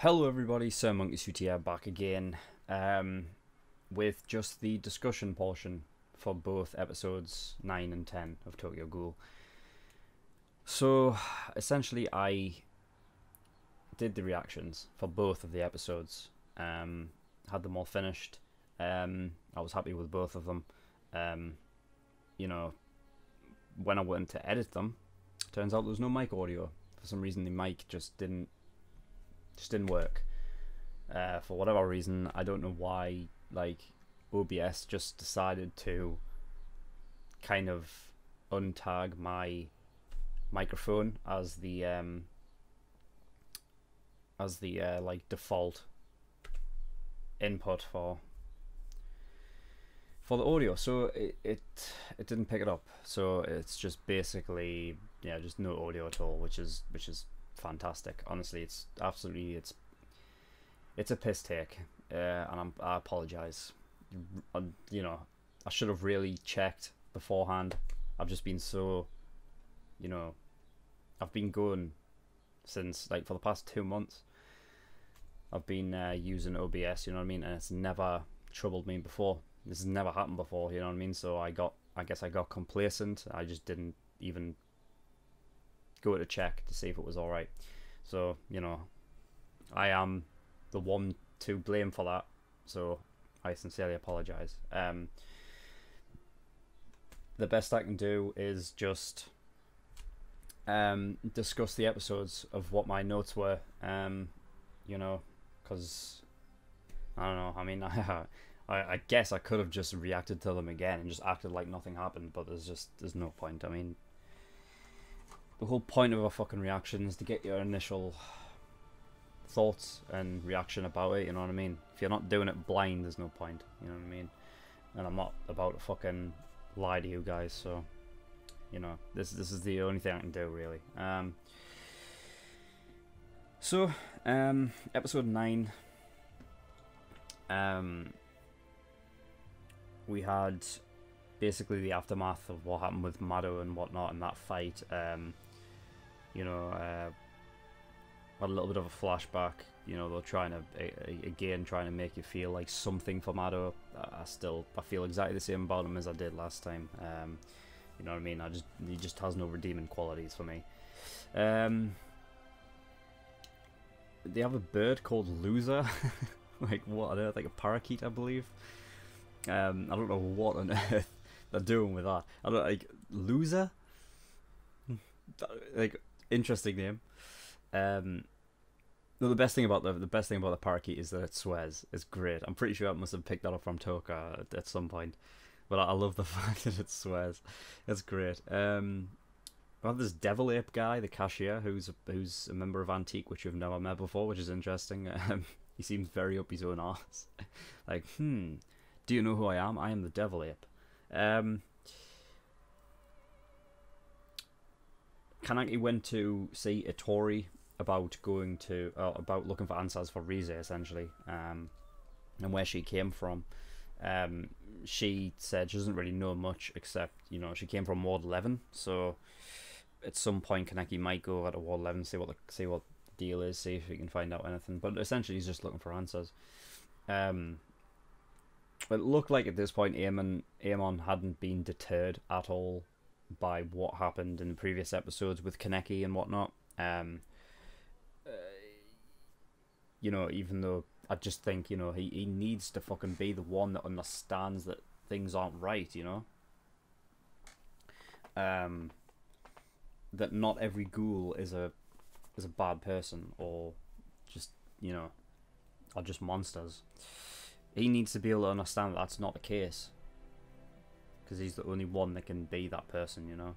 Hello everybody, Sir Monkey Suit here back again with just the discussion portion for both episodes 9 and 10 of Tokyo Ghoul. So essentially I did the reactions for both of the episodes, had them all finished. I was happy with both of them. You know, when I went to edit them, turns out there was no mic audio. For some reason the mic just didn't work. For whatever reason, I don't know why, like, OBS just decided to kind of untag my microphone as the like default input for the audio, so it didn't pick it up. So it's just basically, yeah, just no audio at all, which is fantastic. Honestly, it's absolutely it's a piss take, and I apologize. You know, I should have really checked beforehand. I've just been so, you know, I've been going since, like, for the past 2 months. I've been using OBS, you know what I mean, and it's never troubled me before. This has never happened before, you know what I mean. So I guess I got complacent. I just didn't even go to check to see if it was alright. So, you know, I am the one to blame for that, so I sincerely apologise. The best I can do is just discuss the episodes of what my notes were, you know, because I don't know, I mean, I guess I could have just reacted to them again and just acted like nothing happened, but there's no point. I mean, the whole point of a fucking reaction is to get your initial thoughts and reaction about it, you know what I mean? If you're not doing it blind, there's no point, you know what I mean? And I'm not about to fucking lie to you guys, so, you know, this is the only thing I can do, really. Episode 9, we had basically the aftermath of what happened with Mado and whatnot in that fight. You know, had a little bit of a flashback. You know, they're trying to make you feel like something for Mado. I feel exactly the same about him as I did last time. You know what I mean? He just has no redeeming qualities for me. They have a bird called Loser. Like, what on earth? Like a parakeet, I believe. I don't know what on earth they're doing with that. I don't, like, Loser? Like, interesting name. No, the best thing about the parakeet is that it swears. It's great. I'm pretty sure I must have picked that up from Toka at some point. But I love the fact that it swears. It's great. We have this devil ape guy, the cashier, who's a member of Antique, which we've never met before, which is interesting. He seems very up his own arse. Like, do you know who I am? I am the devil ape. Kaneki went to see Itori about about looking for answers for Rize, essentially, and where she came from. She said she doesn't really know much, except, you know, she came from Ward 11, so at some point Kaneki might go over to Ward 11, see what the deal is, see if he can find out anything, but essentially he's just looking for answers. It looked like at this point Amon hadn't been deterred at all by what happened in the previous episodes with Kaneki and whatnot. You know, even though I just think, you know, he needs to fucking be the one that understands that things aren't right, you know? That not every ghoul is a bad person, or just, you know, are just monsters. He needs to be able to understand that that's not the case, because he's the only one that can be that person, you know?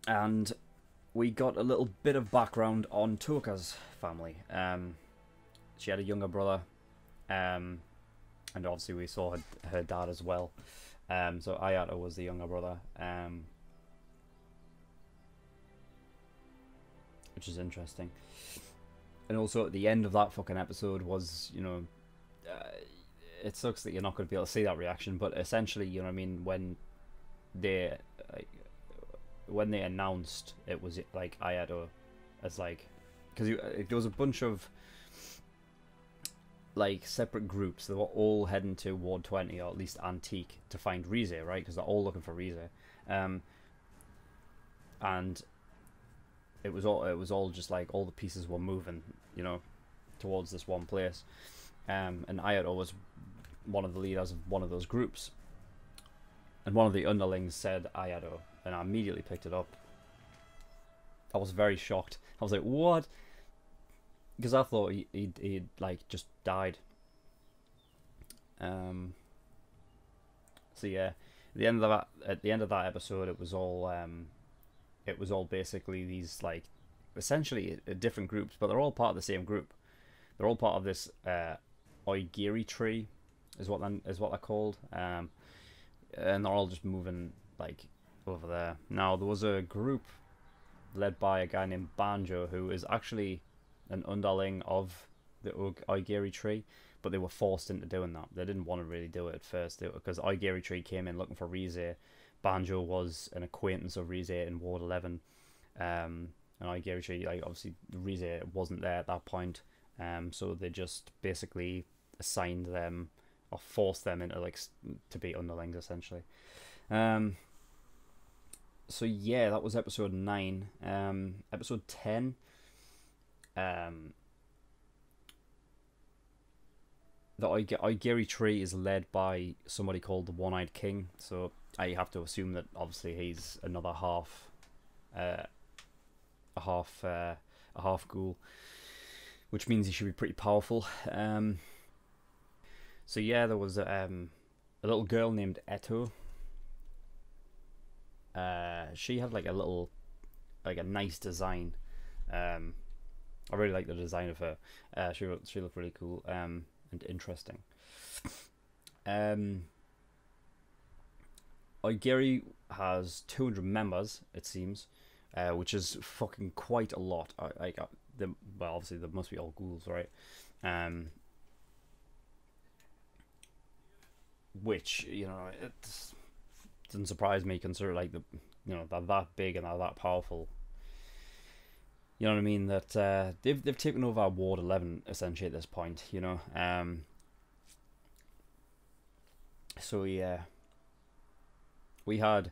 And we got a little bit of background on Toka's family. She had a younger brother, and obviously we saw her dad as well. So Ayato was the younger brother, which is interesting. And also at the end of that fucking episode was, you know, it sucks that you're not going to be able to see that reaction, but essentially, you know what I mean, when they like, when they announced it was like Ayato as like, because there was a bunch of like separate groups that were all heading to Ward 20 or at least Antique to find Rize, right? Because they're all looking for Rize, and it was all just like all the pieces were moving, you know, towards this one place, and Ayato was one of the leaders of one of those groups, and one of the underlings said Ayato, and I immediately picked it up. I was very shocked. I was like, what? Because I thought he'd like just died. So yeah, at the end of that episode, it was all basically these like essentially different groups, but they're all part of the same group. They're all part of this Oigiri tree, is what they're called. And they're all just moving like over there. Now there was a group led by a guy named Banjo, who is actually an underling of the Oigiri tree, but they were forced into doing that. They didn't want to really do it at first, because Oigiri tree came in looking for Rize. Banjo was an acquaintance of Rize in Ward 11, and Oigiri tree, like obviously Rize wasn't there at that point, so they just basically assigned them or forced them into like to be underlings essentially. So yeah, that was episode 9. Episode 10. The Oigiri tree is led by somebody called the One-Eyed King, so I have to assume that obviously he's another half, a half ghoul, which means he should be pretty powerful. So yeah, there was a little girl named Eto. She had like a nice design. I really like the design of her. She looked really cool and interesting. Oigiri has 200 members, it seems, which is fucking quite a lot. Well, obviously there must be all ghouls, right? Which, you know, it doesn't surprise me, considering like they're that big and they're that powerful. You know what I mean? That they've taken over Ward 11 essentially at this point. You know. So yeah, we had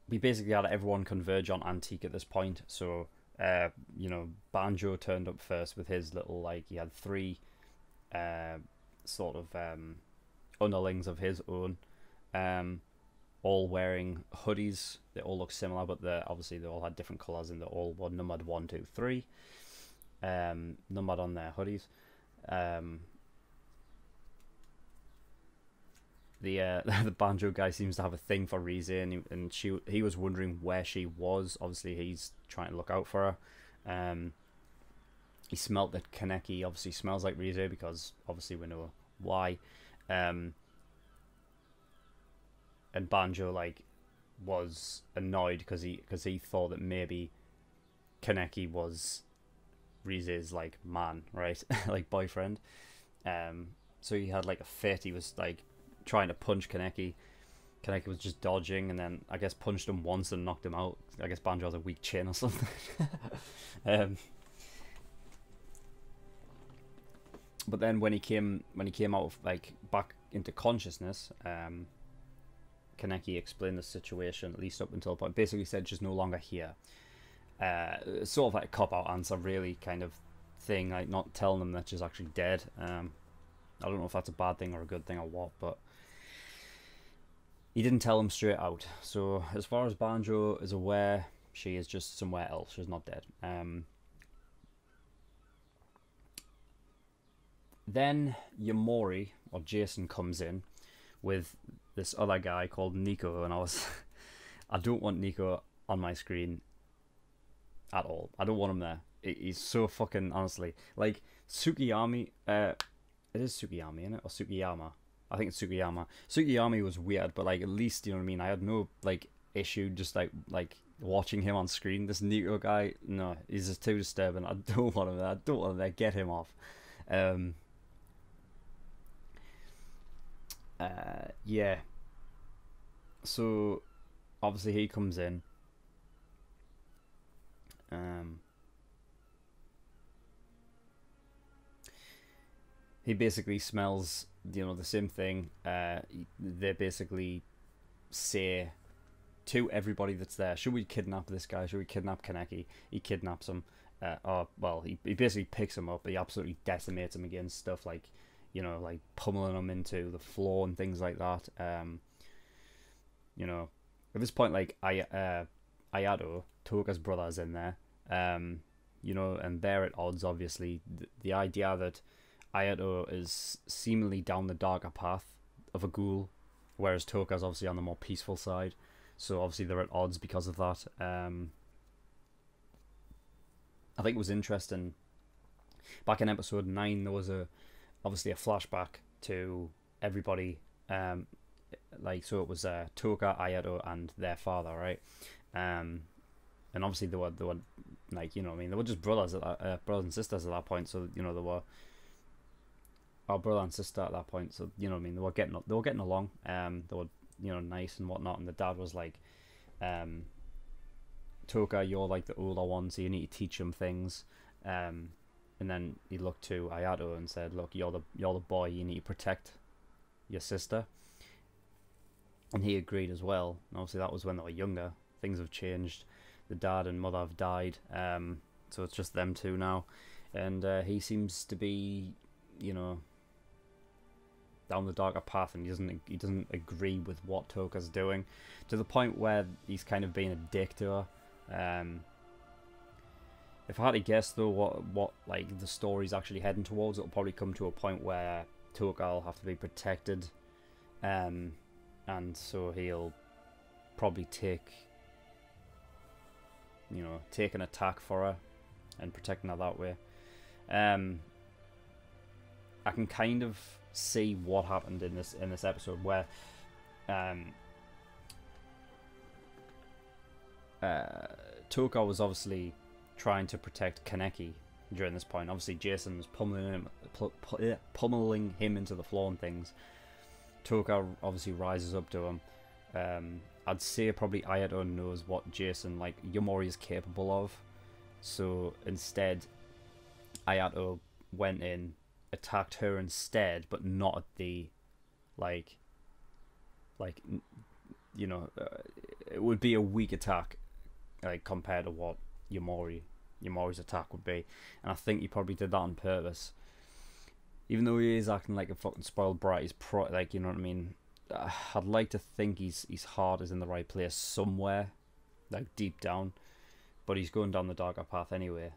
we basically had everyone converge on Antique at this point. So you know, Banjo turned up first with his little, like, he had 3 sort of underlings of his own, all wearing hoodies. They all look similar, but obviously they all had different colours, and they all were numbered 1, 2, 3, numbered on their hoodies. The Banjo guy seems to have a thing for Rize, and he was wondering where she was. Obviously he's trying to look out for her. He smelt that Kaneki obviously smells like Rize, because obviously we know why. And Banjo like was annoyed because he thought that maybe Kaneki was Rize's like man, right? Like boyfriend. So he had like a fit. He was like trying to punch Kaneki. Kaneki was just dodging, and then I guess punched him once and knocked him out. I guess Banjo has a weak chin or something. But then when he came out of, like, back into consciousness, Kaneki explained the situation, at least up until the point. Basically said she's no longer here. Sort of like a cop-out answer, really, kind of thing, like not telling them that she's actually dead. I don't know if that's a bad thing or a good thing or what, but he didn't tell them straight out. So as far as Banjo is aware, she is just somewhere else. She's not dead. Then Yamori, or Jason, comes in with this other guy called Nico, and I don't want Nico on my screen at all. I don't want him there. He's so fucking, honestly, like Tsukiyami. It is Tsukiyami, isn't it, or Tsukiyama? I think it's Tsukiyama. Tsukiyami was weird, but like at least, you know what I mean, I had no like issue just like watching him on screen. This Nico guy, no, he's just too disturbing. I don't want him there. I don't want him there. Get him off. yeah, so obviously he comes in. Um, he basically smells, the same thing. They basically say to everybody that's there, should we kidnap this guy? Should we kidnap Kaneki? He kidnaps him. He basically picks him up. He absolutely decimates him against stuff like, like pummeling him into the floor and things like that. At this point, like Ayato, Toka's brother, is in there. And they're at odds. Obviously, the idea that Ayato is seemingly down the darker path of a ghoul, whereas Toka's obviously on the more peaceful side. So obviously they're at odds because of that. I think it was interesting. Back in episode 9, there was obviously a flashback to everybody. So it was Toka, Ayato, and their father, right? And obviously they were like, they were just brothers brothers and sisters at that point. So they were our brother and sister at that point. So they were getting along. They were nice and whatnot. And the dad was like, Toka, you're like the older one, so you need to teach him things. And then he looked to Ayato and said, look, you're the boy, you need to protect your sister. And he agreed as well. And obviously that was when they were younger. Things have changed. The dad and mother have died. So it's just them two now. And he seems to be, down the darker path, and he doesn't agree with what Toka's doing, to the point where he's kind of being a dick to her. If I had to guess though, what like the story's actually heading towards, it'll probably come to a point where Toka will have to be protected, and so he'll probably take an attack for her and protecting her that way. I can kind of see what happened in this episode where Toka was obviously trying to protect Kaneki during this point. Obviously Jason was pummeling him into the floor and things. Toka obviously rises up to him. I'd say probably Ayato knows what Jason, like, Yomori is capable of, so instead Ayato went in, attacked her instead, but not at the it would be a weak attack, like, compared to what Yomori's attack would be. And I think he probably did that on purpose, even though he is acting like a fucking spoiled brat. He's you know what I mean. I'd like to think his heart is in the right place somewhere, like deep down, but he's going down the darker path anyway.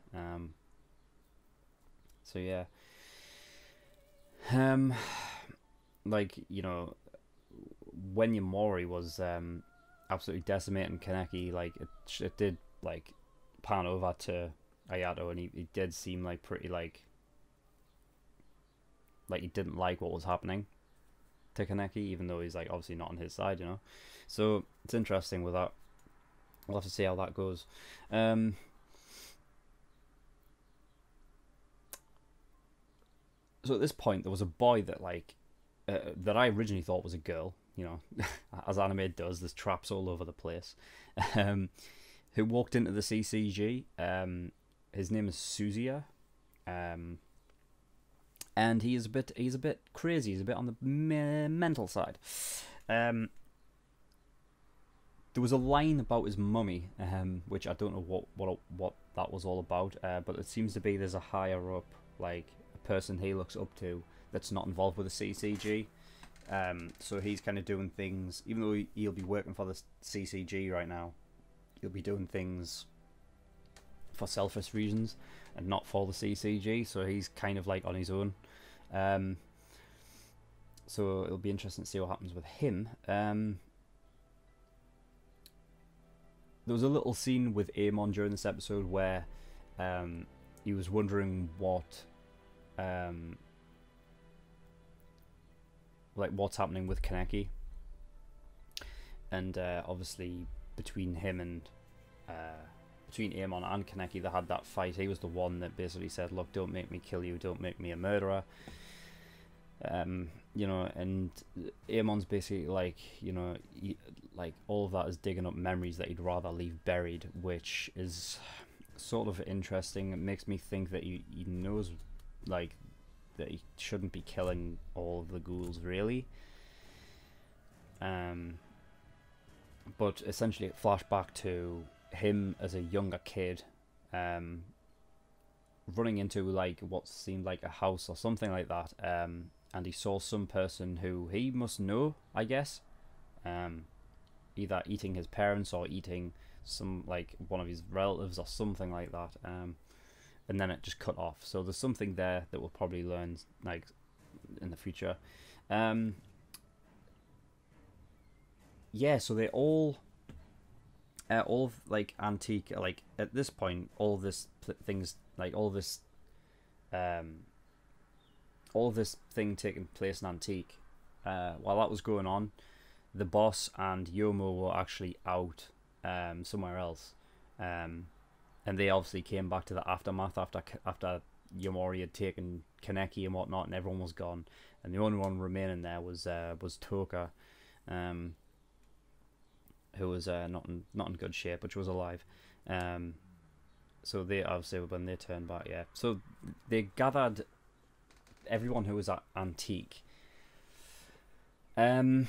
So yeah. When Yomori was absolutely decimating Kaneki, like it did like pan over to Ayato, and he did seem like pretty like he didn't like what was happening to Kaneki, even though he's like obviously not on his side, So it's interesting with that. We'll have to see how that goes. So at this point, there was a boy that that I originally thought was a girl, as anime does. There's traps all over the place. Who walked into the CCG. His name is Suzuya. And he's a bit crazy. He's a bit on the mental side. There was a line about his mummy, which I don't know what that was all about. But it seems to be there's a higher up, like a person he looks up to that's not involved with the CCG. So he's kind of doing things, even though he'll be working for the CCG right now. He'll be doing things for selfish reasons and not for the CCG, so he's kind of like on his own. So it'll be interesting to see what happens with him. There was a little scene with Amon during this episode where he was wondering what's happening with Kaneki, and obviously between him and between Amon and Kaneki, they had that fight. He was the one that basically said, look, don't make me kill you, don't make me a murderer. You know, and Amon's basically like, you know, like all of that is digging up memories that he'd rather leave buried, which is sort of interesting. It makes me think that he knows, like, that he shouldn't be killing all of the ghouls, really. Um, but essentially, it flashed back to him as a younger kid, um, running into like what seemed like a house or something like that. And he saw some person who he must know, I guess, um, either eating his parents or eating some like one of his relatives or something like that. And then it just cut off. So there's something there that we'll probably learn like in the future. Um, yeah, so they all of, like antique, like at this point, all of this things, like um, all of this thing taking place in antique. While that was going on, the boss and Yomo were actually out somewhere else, and they obviously came back to the aftermath after Yomori had taken Kaneki and whatnot, and everyone was gone, and the only one remaining there was Toka, who was not in good shape, but she was alive. So they obviously, when they turned back, yeah. So they gathered everyone who was at Antique. So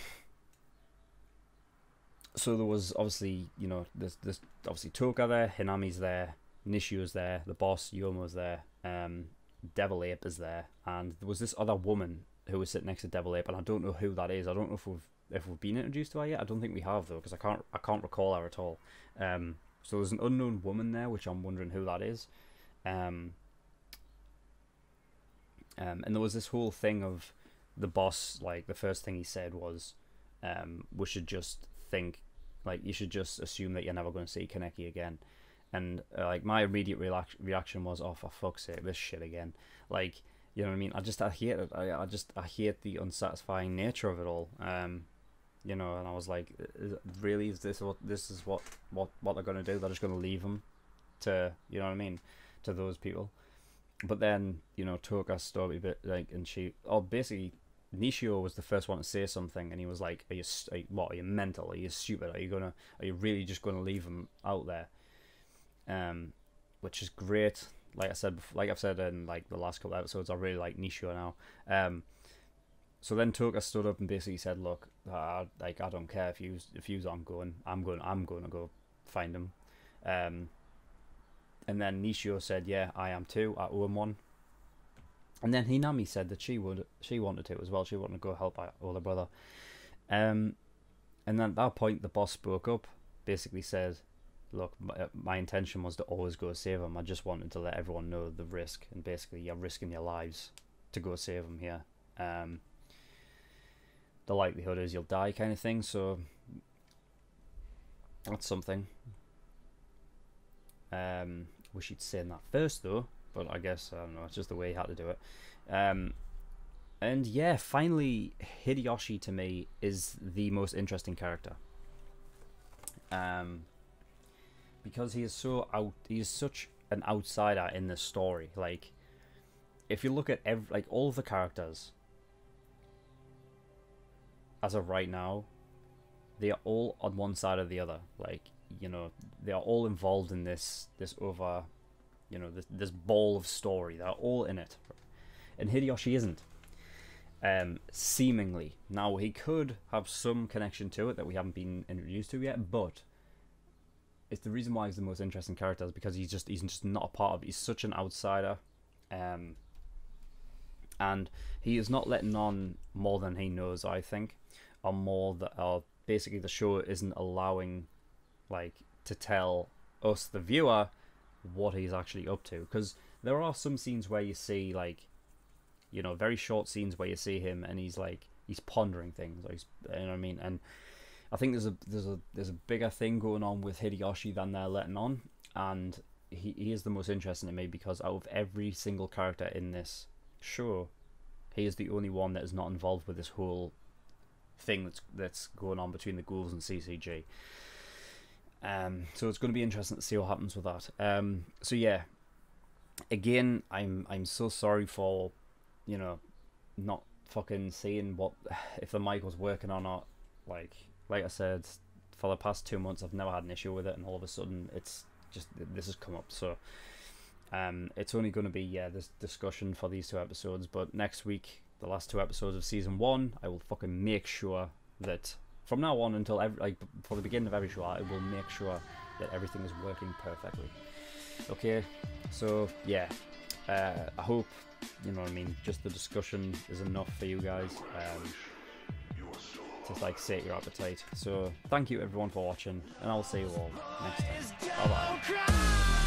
there was obviously, you know, there's obviously Toka there, Hinami's there, Nishio's there, the boss Yomo's there, Devil Ape is there, and there was this other woman who was sitting next to Devil Ape, and I don't know who that is. I don't know if we've been introduced to her yet. I don't think we have, though, because I can't recall her at all. So there's an unknown woman there, which I'm wondering who that is. And there was this whole thing of the boss, like the first thing he said was, we should just think, like, you should just assume that you're never going to see Kaneki again. And like my immediate reaction was, oh, for fuck's sake, this shit again. Like, you know what I mean? I hate it. I hate the unsatisfying nature of it all. You know, and I was like, really, is this what they're going to do? They're just going to leave him to, you know what I mean, to those people. But then, you know, Toka stood a bit, like, and basically, Nishio was the first one to say something, and he was like, are you mental? Are you stupid? Are you really just gonna leave him out there? Which is great. Like I've said in like the last couple of episodes, I really like Nishio now. So then Toka stood up and basically said, look, I don't care if you aren't going, I'm going to go find him. And then Nishio said, yeah, I am too, I owe him one. And then Hinami said that she wanted to as well. She wanted to go help out older brother. And then at that point, the boss spoke up, basically said, look, my intention was to always go save him. I just wanted to let everyone know the risk, and basically you're risking your lives to go save him here. The likelihood is you'll die, kind of thing. So that's something. Wish he'd said that first though, but I guess I don't know. It's just the way he had to do it. And yeah, finally, Hideyoshi to me is the most interesting character. Because he is such an outsider in this story. Like, if you look at all of the characters as of right now, they are all on one side or the other. Like, you know, they are all involved in this over, you know, this ball of story. They're all in it, and Hideyoshi isn't. Seemingly, now he could have some connection to it that we haven't been introduced to yet, but it's the reason why he's the most interesting character is because he's just not a part of it. He's such an outsider, and he is not letting on more than he knows, I think, or basically the show isn't allowing, like, to tell us, the viewer, what he's actually up to. Because there are some scenes where you see, like, you know, very short scenes where you see him and he's pondering things, like, you know what I mean. And I think there's a bigger thing going on with Hideyoshi than they're letting on, and he is the most interesting to me because out of every single character in this show, he is the only one that is not involved with this whole thing that's going on between the ghouls and CCG. So it's going to be interesting to see what happens with that. So yeah, again, I'm so sorry for, you know, not fucking seeing what if the mic was working or not. Like I said, for the past 2 months I've never had an issue with it, and all of a sudden it's just this has come up. So it's only going to be this discussion for these 2 episodes, but next week, the last 2 episodes of season 1, I will fucking make sure that from now on until for the beginning of every show, I will make sure that everything is working perfectly. Okay, so yeah, I hope, you know what I mean, just the discussion is enough for you guys to like sate your appetite. So thank you everyone for watching, and I'll see you all next time. Bye bye.